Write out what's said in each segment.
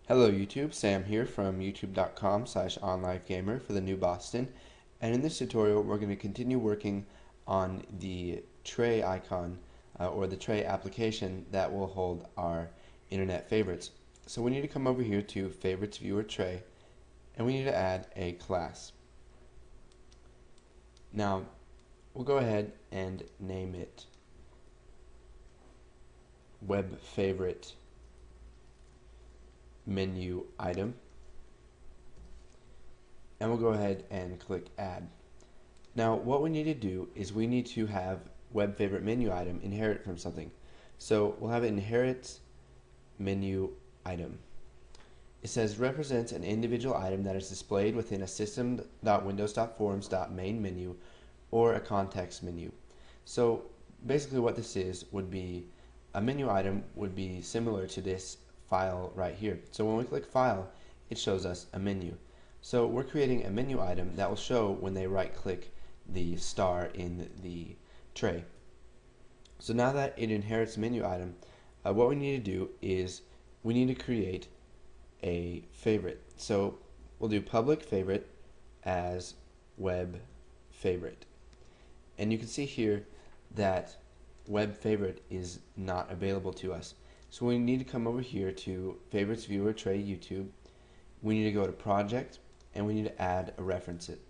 Hello YouTube, Sam here from youtube.com/onlivegamer for the New Boston, and in this tutorial we're going to continue working on the tray icon or the tray application that will hold our internet favorites. So we need to come over here to Favorites Viewer Tray and we need to add a class. Now we'll go ahead and name it Web Favorite Menu Item, and we'll go ahead and click Add. Now what we need to do is we need to have Web Favorite Menu Item inherit from something. So we'll have it inherit menu item. It says represents an individual item that is displayed within a system.windows.forms.main menu or a context menu. So basically what this is would be a menu item would be similar to this file right here. So when we click File, it shows us a menu. So we're creating a menu item that will show when they right click the star in the tray. So now that it inherits menu item, what we need to do is we need to create a favorite. So we'll do public favorite as web favorite. And you can see here that web favorite is not available to us. So we need to come over here to Favorites Viewer Tray YouTube. We need to go to Project and we need to add a reference it.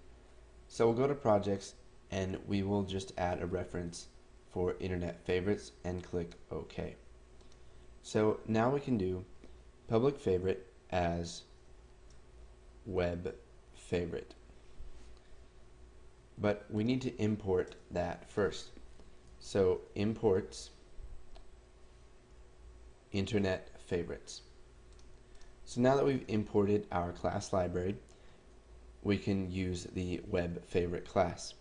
So we'll go to Projects and we will just add a reference for Internet Favorites and click OK. So now we can do public favorite as web favorite. But we need to import that first. So imports Internet Favorites. So now that we've imported our class library, we can use the web favorite class.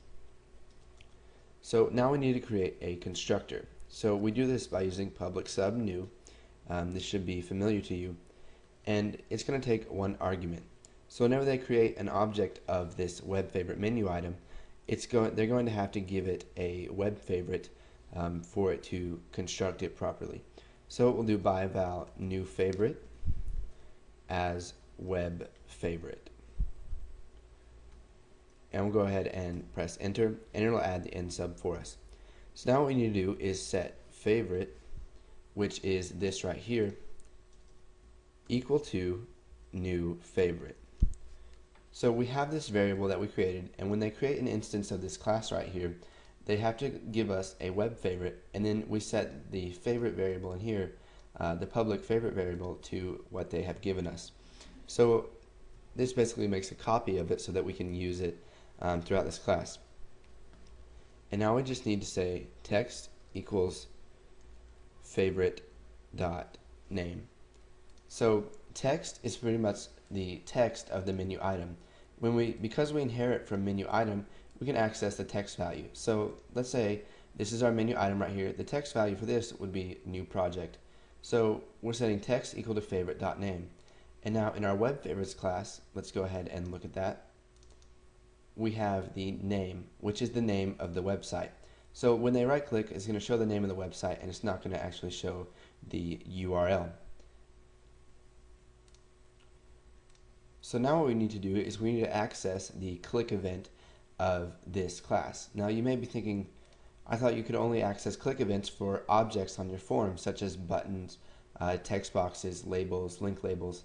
So now we need to create a constructor. So we do this by using public sub new. This should be familiar to you, and it's going to take one argument. So whenever they create an object of this web favorite menu item, they're going to have to give it a web favorite for it to construct it properly. So we'll do by val new favorite as web favorite. And we'll go ahead and press enter and it'll add the end sub for us. So now what we need to do is set favorite, which is this right here, equal to new favorite. So we have this variable that we created, and when they create an instance of this class right here, they have to give us a web favorite, and then we set the favorite variable in here, the public favorite variable, to what they have given us. So this basically makes a copy of it so that we can use it throughout this class. And now we just need to say text equals favorite dot name. So text is pretty much the text of the menu item. Because we inherit from menu item, we can access the text value. So let's say this is our menu item right here. The text value for this would be new project. So we're setting text equal to favorite dot name. And now in our web favorites class, let's go ahead and look at that. We have the name, which is the name of the website. So when they right click, it's going to show the name of the website, and it's not going to actually show the URL. So now what we need to do is we need to access the click event of this class. Now you may be thinking, I thought you could only access click events for objects on your form, such as buttons, text boxes, labels, link labels.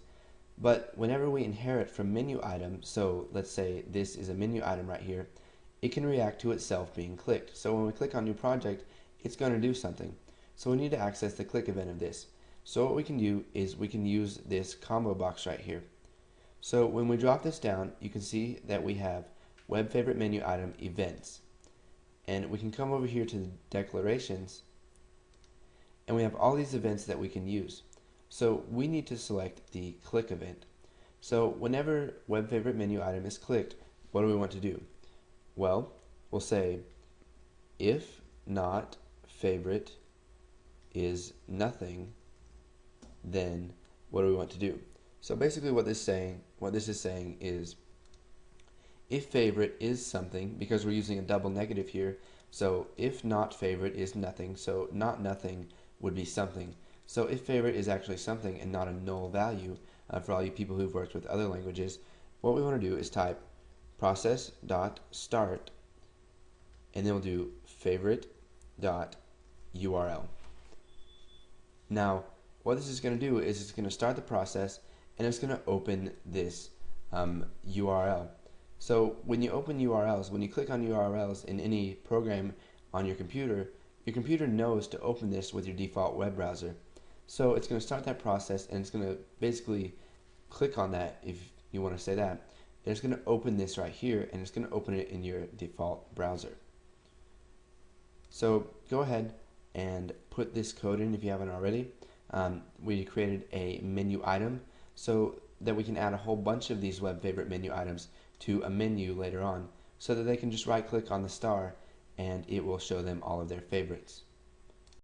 But whenever we inherit from menu item, so let's say this is a menu item right here, it can react to itself being clicked. So when we click on new project, it's going to do something. So we need to access the click event of this. So what we can do is we can use this combo box right here. So when we drop this down, you can see that we have web favorite menu item events. And we can come over here to the declarations, and we have all these events that we can use. So we need to select the click event. So whenever web favorite menu item is clicked, what do we want to do? Well, we'll say if not favorite is nothing, then what do we want to do? So basically what this is saying is if favorite is something, because we're using a double negative here, so if not favorite is nothing, so not nothing would be something. So if favorite is actually something and not a null value, for all you people who've worked with other languages, what we want to do is type process.start, and then we'll do favorite.url. Now, what this is going to do is it's going to start the process, and it's going to open this URL. So when you open URLs, when you click on URLs in any program on your computer knows to open this with your default web browser. So it's going to start that process, and it's going to basically click on that, if you want to say that, and it's going to open this right here, and it's going to open it in your default browser. So go ahead and put this code in if you haven't already. We created a menu item so that we can add a whole bunch of these web favorite menu items to a menu later on, so that they can just right click on the star and it will show them all of their favorites.